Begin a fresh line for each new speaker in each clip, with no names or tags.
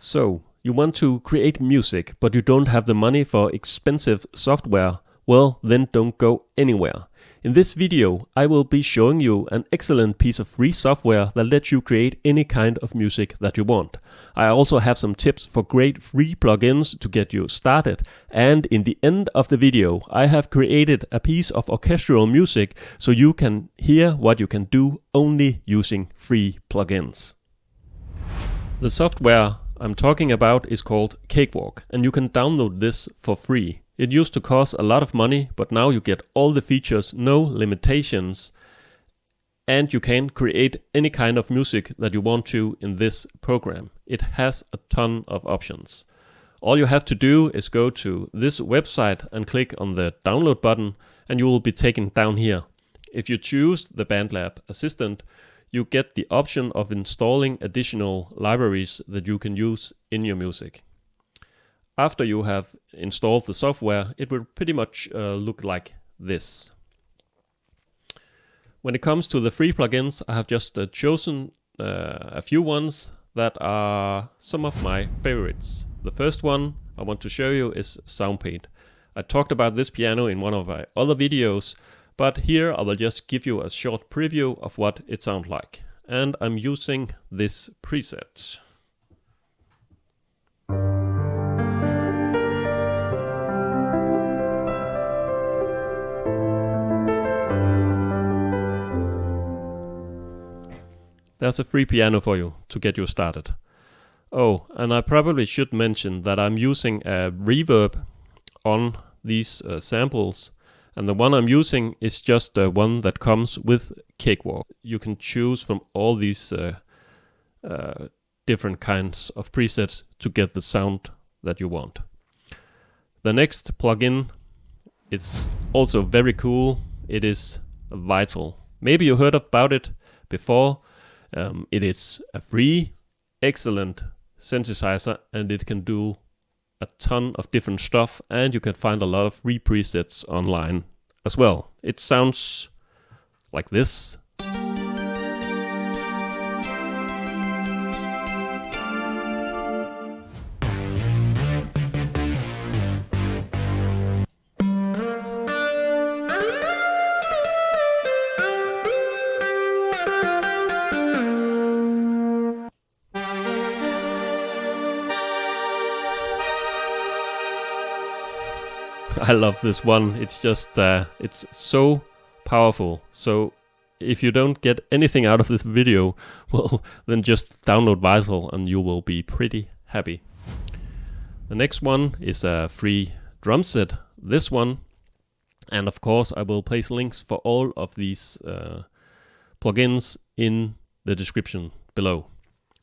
So, you want to create music, but you don't have the money for expensive software? Well, then don't go anywhere. In this video, I will be showing you an excellent piece of free software that lets you create any kind of music that you want. I also have some tips for great free plugins to get you started. And in the end of the video, I have created a piece of orchestral music so you can hear what you can do only using free plugins. The software I'm talking about is called Cakewalk, and you can download this for free. It used to cost a lot of money, but now you get all the features, no limitations, and you can create any kind of music that you want to in this program. It has a ton of options. All you have to do is go to this website and click on the download button, and you will be taken down here. If you choose the Bandlab Assistant, you get the option of installing additional libraries that you can use in your music. After you have installed the software, it will pretty much look like this. When it comes to the free plugins, I have just chosen a few ones that are some of my favorites. The first one I want to show you is SoundPaint. I talked about this piano in one of my other videos, but here I will just give you a short preview of what it sounds like. And I'm using this preset. There's a free piano for you to get you started. Oh, and I probably should mention that I'm using a reverb on these samples. And the one I'm using is just one that comes with Cakewalk. You can choose from all these different kinds of presets to get the sound that you want. The next plugin, it's also very cool. It is Vital. Maybe you heard about it before. It is a free, excellent synthesizer, and it can do a ton of different stuff, and you can find a lot of free presets online as well. It sounds like this. I love this one. It's just, it's so powerful. So if you don't get anything out of this video, well, then just download Vital and you will be pretty happy. The next one is a free drum set, this one. And of course, I will place links for all of these plugins in the description below.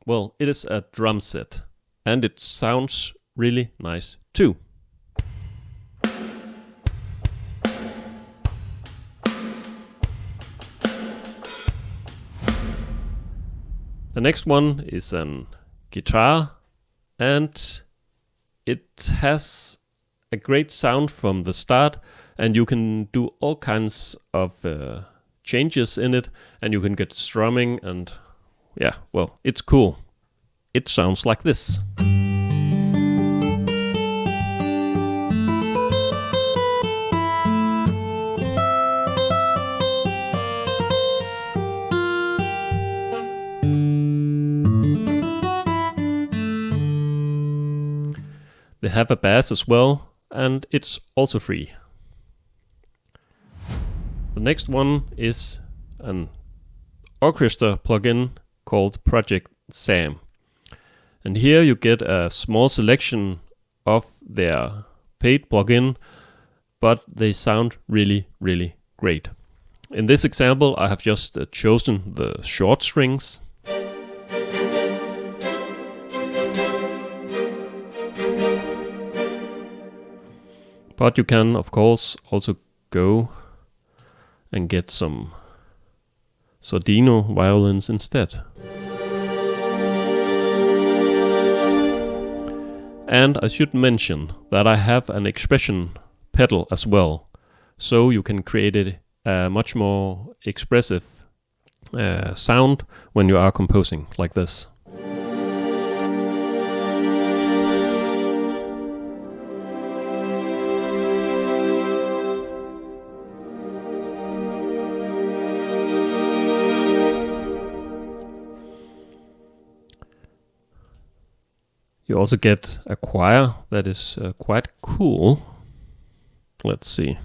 Well, it is a drum set, and it sounds really nice too. The next one is an guitar, and it has a great sound from the start, and you can do all kinds of changes in it, and you can get strumming, and yeah, well, it's cool. It sounds like this. They have a bass as well, and it's also free. The next one is an orchestra plugin called Project Sam. And here you get a small selection of their paid plugin, but they sound really, really great. In this example, I have just chosen the short strings. But you can, of course, also go and get some Sordino violins instead. And I should mention that I have an expression pedal as well, so you can create a much more expressive sound when you are composing like this. You also get a choir that is quite cool. Let's see.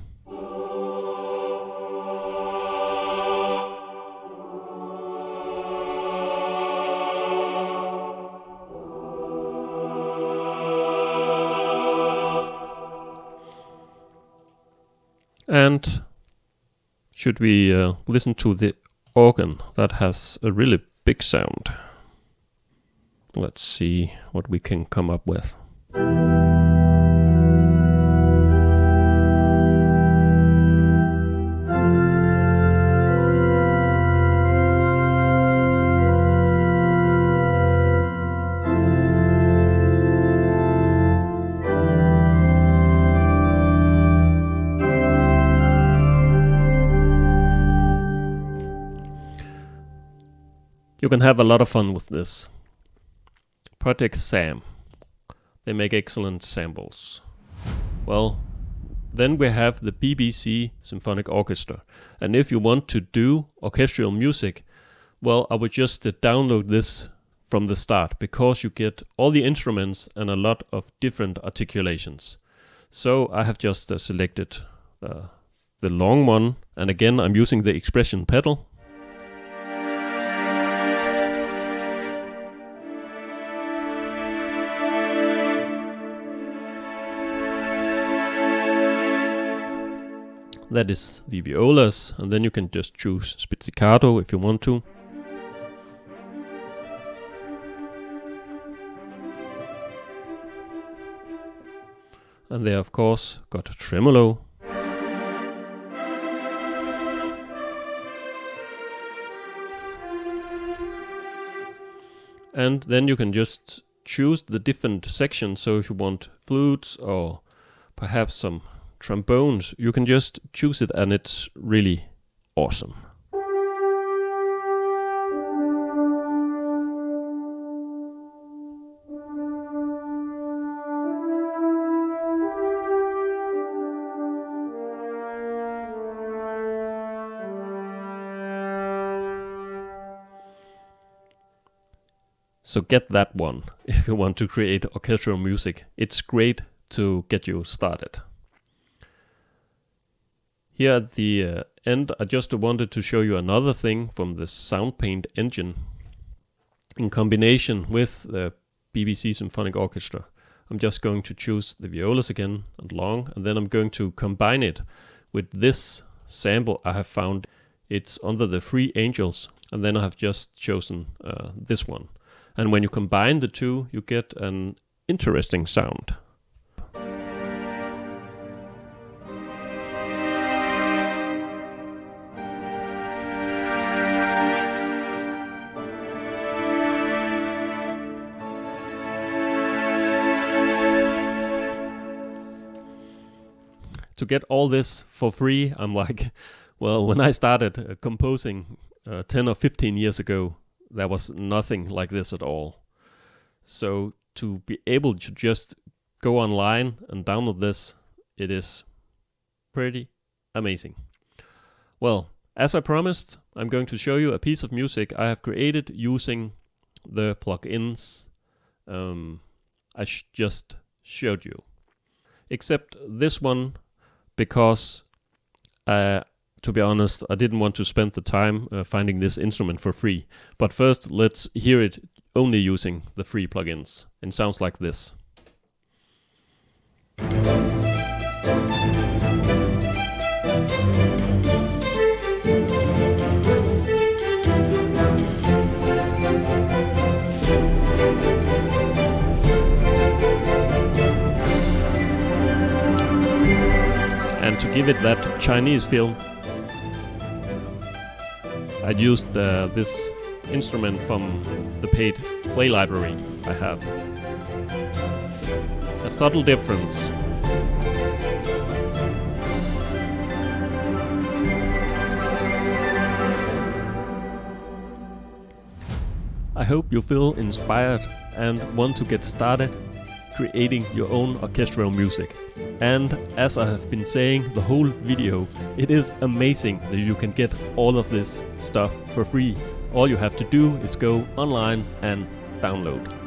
And should we listen to the organ that has a really big sound? Let's see what we can come up with. You can have a lot of fun with this. Project Sam. They make excellent samples. Well, then we have the BBC Symphonic Orchestra. And if you want to do orchestral music, well, I would just download this from the start, because you get all the instruments and a lot of different articulations. So I have just selected the long one, and again I'm using the expression pedal. That is the violas, and then you can just choose spizzicato if you want to. And they of course got tremolo. And then you can just choose the different sections, so if you want flutes or perhaps some trombones, you can just choose it, and it's really awesome. So get that one if you want to create orchestral music. It's great to get you started. Here at the end, I just wanted to show you another thing from the SoundPaint engine in combination with the BBC Symphonic Orchestra. I'm just going to choose the violas again and long, and then I'm going to combine it with this sample I have found. It's under the Free Angels, and then I have just chosen this one. And when you combine the two, you get an interesting sound. To get all this for free, I'm like, well, when I started composing 10 or 15 years ago, there was nothing like this at all. So to be able to just go online and download this, it is pretty amazing. Well, as I promised, I'm going to show you a piece of music I have created using the plugins I just showed you. Except this one, because to be honest, I didn't want to spend the time finding this instrument for free. But first, let's hear it only using the free plugins. It sounds like this. And to give it that Chinese feel, I used this instrument from the paid play library I have. A subtle difference. I hope you feel inspired and want to get started creating your own orchestral music. And as I have been saying the whole video, it is amazing that you can get all of this stuff for free. All you have to do is go online and download.